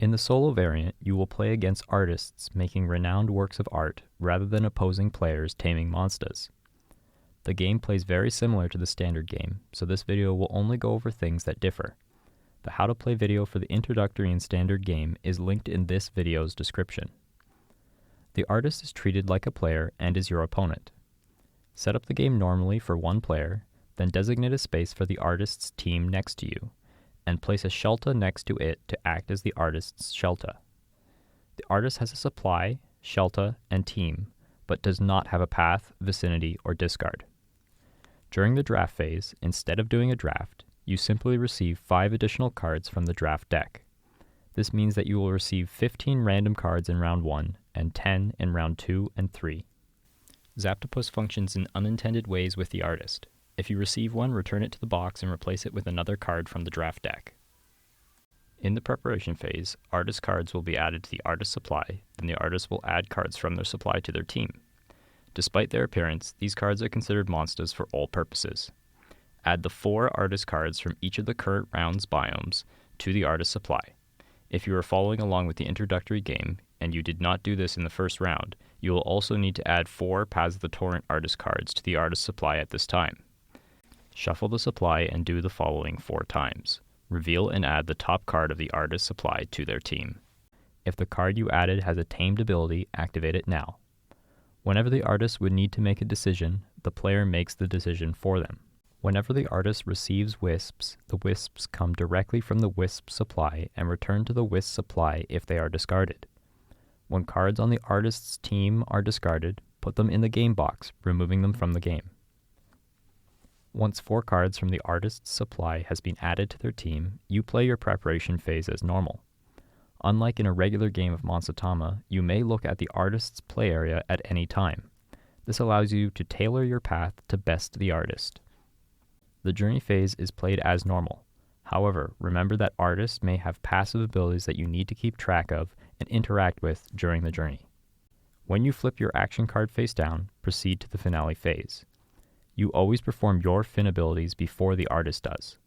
In the solo variant, you will play against artists making renowned works of art rather than opposing players taming monstas. The game plays very similar to the standard game, so this video will only go over things that differ. The how to play video for the introductory and standard game is linked in this video's description. The artist is treated like a player and is your opponent. Set up the game normally for one player, then designate a space for the artist's team next to you, and place a shelter next to it to act as the artist's shelter. The artist has a supply, shelter, and team, but does not have a path, vicinity, or discard. During the draft phase, instead of doing a draft, you simply receive 5 additional cards from the draft deck. This means that you will receive 15 random cards in round 1 and 10 in round 2 and 3. Zaptopus functions in unintended ways with the artist. If you receive one, return it to the box and replace it with another card from the draft deck. In the preparation phase, artist cards will be added to the artist supply, then the artist will add cards from their supply to their team. Despite their appearance, these cards are considered monstas for all purposes. Add the 4 artist cards from each of the current round's biomes to the artist supply. If you are following along with the introductory game, and you did not do this in the first round, you will also need to add 4 Paths of the Torrent artist cards to the artist supply at this time. Shuffle the supply and do the following 4 times. Reveal and add the top card of the artist supply to their team. If the card you added has a tamed ability, activate it now. Whenever the artist would need to make a decision, the player makes the decision for them. Whenever the artist receives wisps, the wisps come directly from the wisp supply and return to the wisp supply if they are discarded. When cards on the artist's team are discarded, put them in the game box, removing them from the game. Once 4 cards from the artist's supply has been added to their team, you play your preparation phase as normal. Unlike in a regular game of MonstaTama, you may look at the artist's play area at any time. This allows you to tailor your path to best the artist. The journey phase is played as normal. However, remember that artists may have passive abilities that you need to keep track of and interact with during the journey. When you flip your action card face down, proceed to the finale phase. You always perform your fin abilities before the artist does.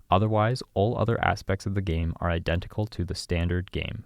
Otherwise, all other aspects of the game are identical to the standard game.